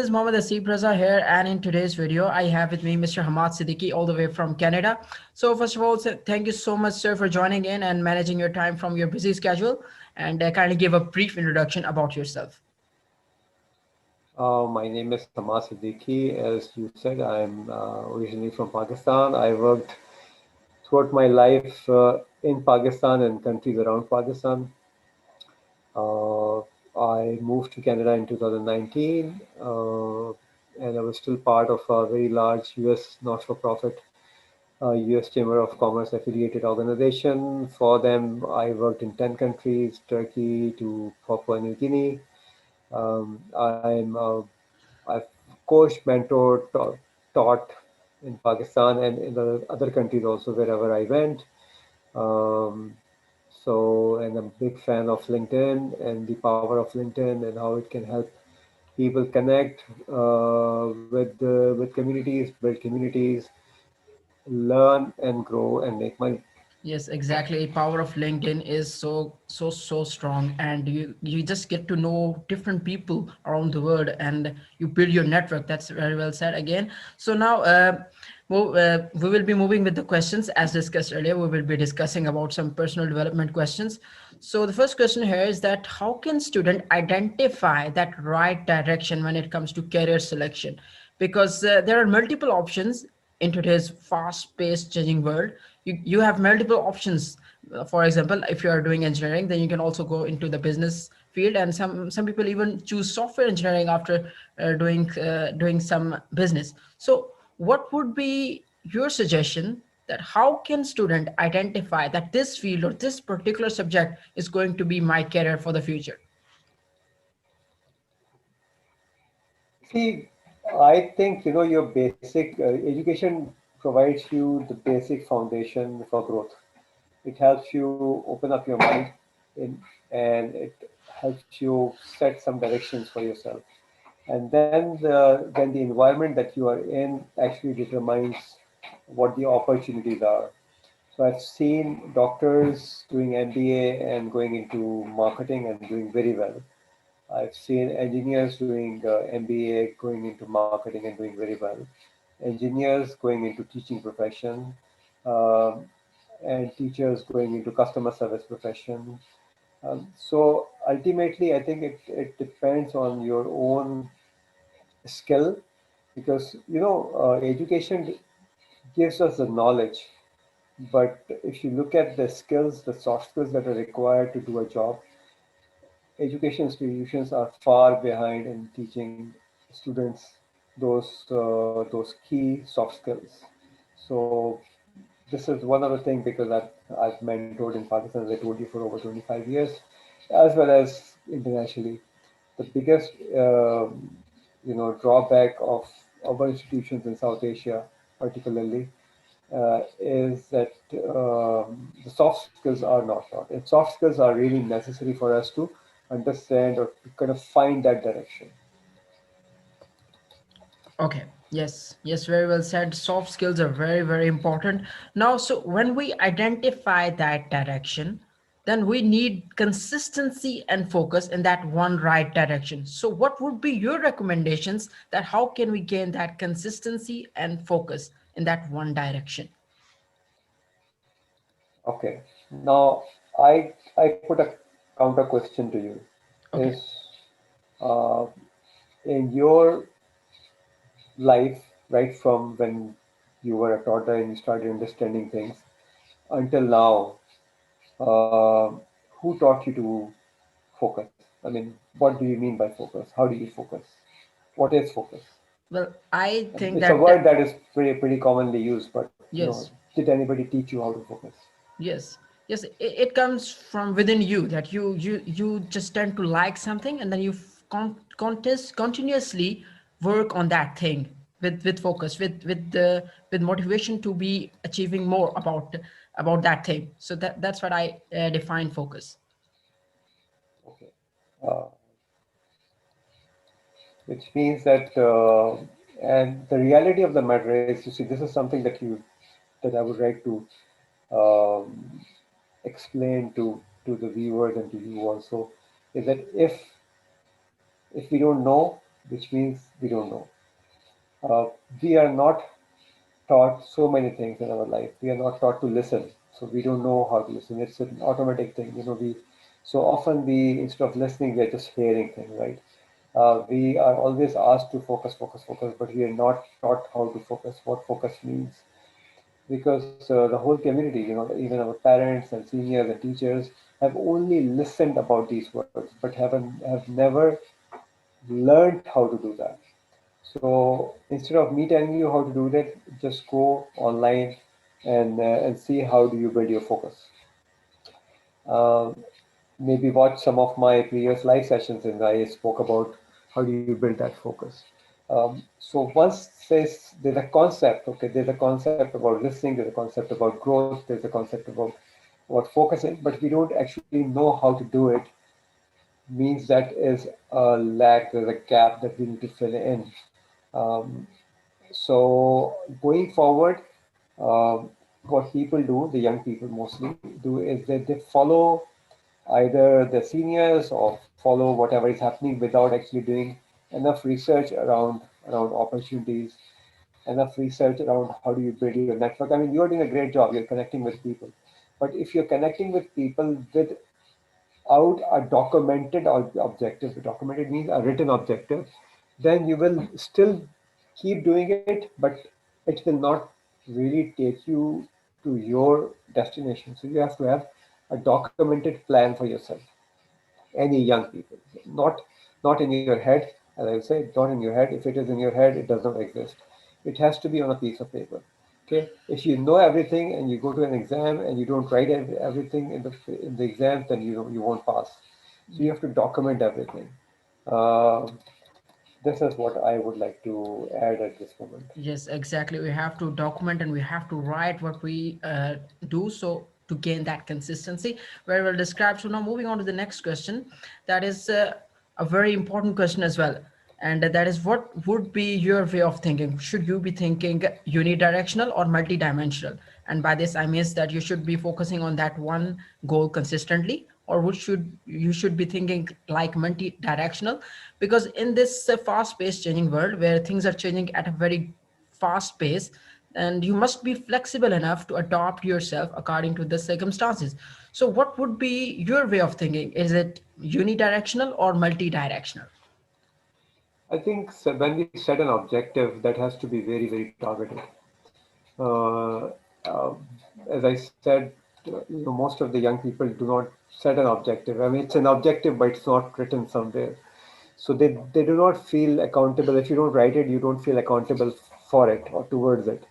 This is Mohammed Asif Raza here, and in today's video, I have with me Mr. Hammad Siddiqui, all the way from Canada. So, first of all, thank you so much, sir, for joining in and managing your time from your busy schedule. And kindly give a brief introduction about yourself. My name is HAMMAD Siddiqui. As you said, I'm originally from Pakistan. I worked throughout my life in Pakistan and countries around Pakistan. Uh, I moved to Canada in 2019, and I was still part of a very large US not-for-profit US Chamber of Commerce affiliated organization. For them, I worked in 10 countries, Turkey to Papua New Guinea. I've coached, mentored, taught in Pakistan and in the other countries also wherever I went. Um, and I'm a big fan of LinkedIn and the power of LinkedIn and how it can help people connect with communities, build communities, learn and grow and make money. Yes, exactly. Power of LinkedIn is so strong, and you just get to know different people around the world, and you build your network. That's very well said again. So now, we will be moving with the questions as discussed earlier. We will be discussing about some personal development questions. So the first question here is that how can student identify that right direction when it comes to career selection? Because there are multiple options in today's fast-paced changing world. You have multiple options. For example, if you are doing engineering, then you can also go into the business field, and some people even choose software engineering after doing some business. So what would be your suggestion that how can student identify that this field or this particular subject is going to be my career for the future? See, I think your basic education provides you the basic foundation for growth. It helps you open up your mind in, and it helps you set some directions for yourself. And then the environment that you are in actually determines what the opportunities are. So I've seen doctors doing MBA and going into marketing and doing very well. I've seen engineers doing MBA going into marketing and doing very well. Engineers going into teaching profession, um, and teachers going into customer service profession. So ultimately, I think it depends on your own skill because education gives us the knowledge, but if you look at the skills, the soft skills that are required to do a job, education institutions are far behind in teaching students those key soft skills. So this is one other thing because I've mentored in Pakistan, as I told you, for over 25 years, as well as internationally. The biggest drawback of our institutions in South Asia, particularly, is that the soft skills are not taught. And soft skills are really necessary for us to understand or to kind of find that direction. Okay. Yes, very well said. Soft skills are very important. Now, so when we identify that direction, then we need consistency and focus in that one right direction. So what would be your recommendations that how can we gain that consistency and focus in that one direction? Okay. Now, I put a counter question to you. Okay. Is uh, in your life, right from when you were a toddler and you started understanding things until now, uh, who taught you to focus? I mean, what do you mean by focus? How do you focus? What is focus? Well, I think It's a that word that is pretty commonly used, but yes. did anybody teach you how to focus? Yes, yes, it comes from within you that you just tend to like something, and then you continuously work on that thing with focus, with motivation to be achieving more about that thing. So that's what I define focus. Okay. Uh, which means that, and the reality of the matter is, you see, this is something that I would like to um, explain to the viewers and to you also, is that if we don't know, which means we don't know. We are not taught so many things in our life. We are not taught to listen, so we don't know how to listen. It's an automatic thing, we so often we instead of listening, we are just hearing things, right? We are always asked to focus, focus, focus, but we are not taught how to focus, what focus means. Because the whole community, even our parents and seniors and teachers have only listened about these words, but have never learned how to do that. So instead of me telling you how to do that, just go online and see how do you build your focus. Um, Maybe watch some of my previous live sessions and I spoke about how do you build that focus. So once there's a concept, okay, there's a concept about listening, there's a concept about growth, there's a concept about focusing, but we don't actually know how to do it, means that is a lack, there's a gap that we need to fill in. Um, so going forward, what people do, the young people mostly do, is that they follow either the seniors or follow whatever is happening without actually doing enough research around opportunities, enough research around how do you build your network. I mean, you're doing a great job. You're connecting with people, but if you're connecting with people without a documented objective, documented means a written objective, then you will still keep doing it, but it will not really take you to your destination. So you have to have a documented plan for yourself. Any young people, not in your head, as I say, not in your head. If it is in your head, it does not exist. It has to be on a piece of paper. Okay, if you know everything and you go to an exam and you don't write everything in the exam, then you won't pass. So you have to document everything. uh, this is what I would like to add at this moment. Yes, exactly. We have to document and we have to write what we do so to gain that consistency. Very well described. So now moving on to the next question, that is a very important question as well. And that is, what would be your way of thinking? Should you be thinking unidirectional or multidimensional? And by this, I mean that you should be focusing on that one goal consistently, or would should you should be thinking like multi-directional, because in this fast-paced changing world where things are changing at a very fast pace, and you must be flexible enough to adopt yourself according to the circumstances. So what would be your way of thinking? Is it unidirectional or multi-directional? I think when we set an objective, that has to be very, very targeted. uh, uh, as I said, most of the young people do not set an objective. I mean, it's an objective, but it's not written somewhere. So they do not feel accountable. If you don't write it, you don't feel accountable for it or towards it.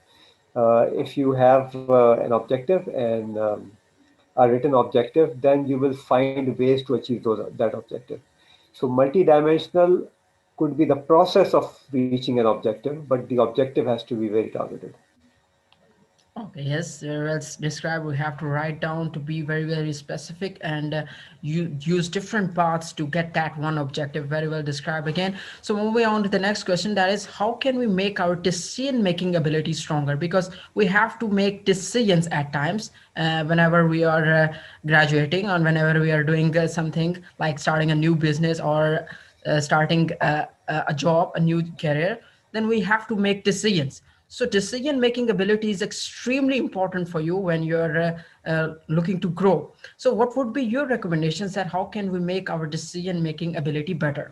If you have an objective and a written objective, then you will find ways to achieve that objective. So multidimensional could be the process of reaching an objective, but the objective has to be very targeted. Okay, yes, let's describe. We have to write down to be very, very specific, and you use different paths to get that one objective. Very well described again. So moving on to the next question, that is, how can we make our decision-making ability stronger? Because we have to make decisions at times whenever we are graduating, and whenever we are doing something like starting a new business or starting a job, a new career, then we have to make decisions. So decision making ability is extremely important for you when you're looking to grow. So what would be your recommendations that how can we make our decision making ability better?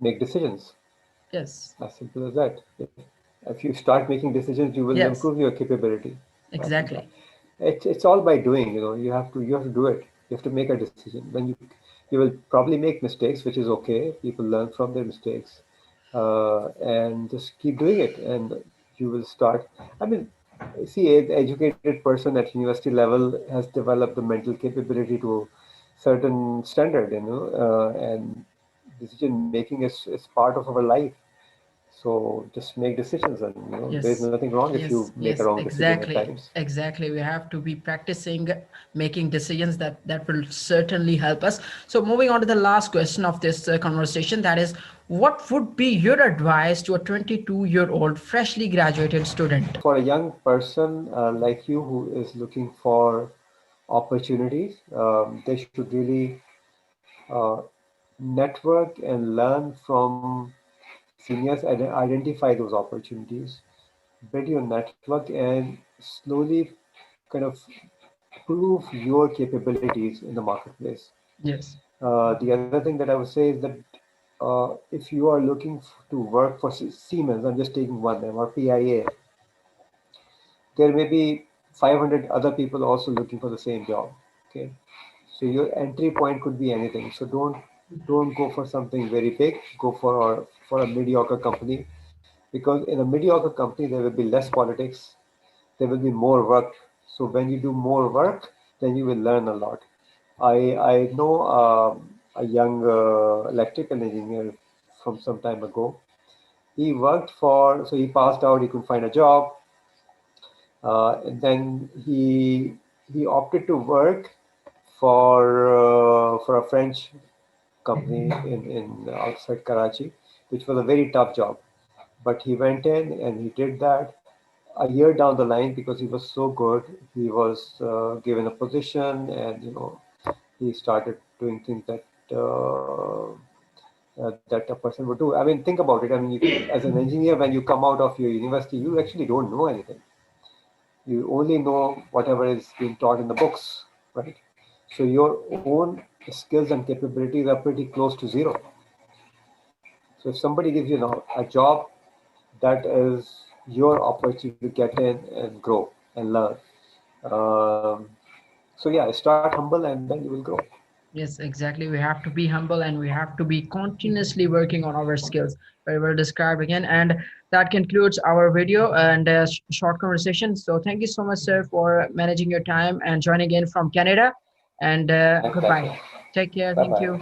Make decisions. Yes. As simple as that. If you start making decisions, you will Yes, improve your capability. As simple. exactly. It's all by doing. You have to do it. You have to make a decision. When you will probably make mistakes, which is okay. People learn from their mistakes, and just keep doing it, and you will start. I mean, see, an educated person at university level has developed the mental capability to certain standard, and decision making is part of our life. So just make decisions, and there's Yes, nothing wrong if you yes, make a yes, wrong decision at exactly, times. exactly. We have to be practicing making decisions that will certainly help us. So moving on to the last question of this conversation, that is, what would be your advice to a 22-year-old freshly graduated student? For a young person like you who is looking for opportunities, they should really uh, network and learn from seniors, identify those opportunities, build your network, and slowly kind of prove your capabilities in the marketplace. Yes. The other thing that I would say is that if you are looking to work for Siemens, I'm just taking one name, or PIA, there may be 500 other people also looking for the same job. Okay, so your entry point could be anything. So don't go for something very big. Go for a mediocre company, because in a mediocre company there will be less politics, there will be more work. So when you do more work, then you will learn a lot. I know a young electrical engineer from some time ago. He worked for, so he passed out, he couldn't find a job. And then he opted to work for a French company in outside Karachi, which was a very tough job. But he went in and he did that. A year down the line, because he was so good, he was given a position, and he started doing things that that a person would do. I mean, think about it. I mean, as an engineer, when you come out of your university, you actually don't know anything. You only know whatever is being taught in the books, right? So your own skills and capabilities are pretty close to zero. So if somebody gives you now a job, that is your opportunity to get in and grow and learn. Um, so yeah, start humble and then you will grow. Yes, exactly. We have to be humble and we have to be continuously working on our skills. Very well described again. And that concludes our video and short conversation. So thank you so much, sir, for managing your time and joining in from Canada. And My goodbye. pleasure. Take care. Bye Thank bye. you.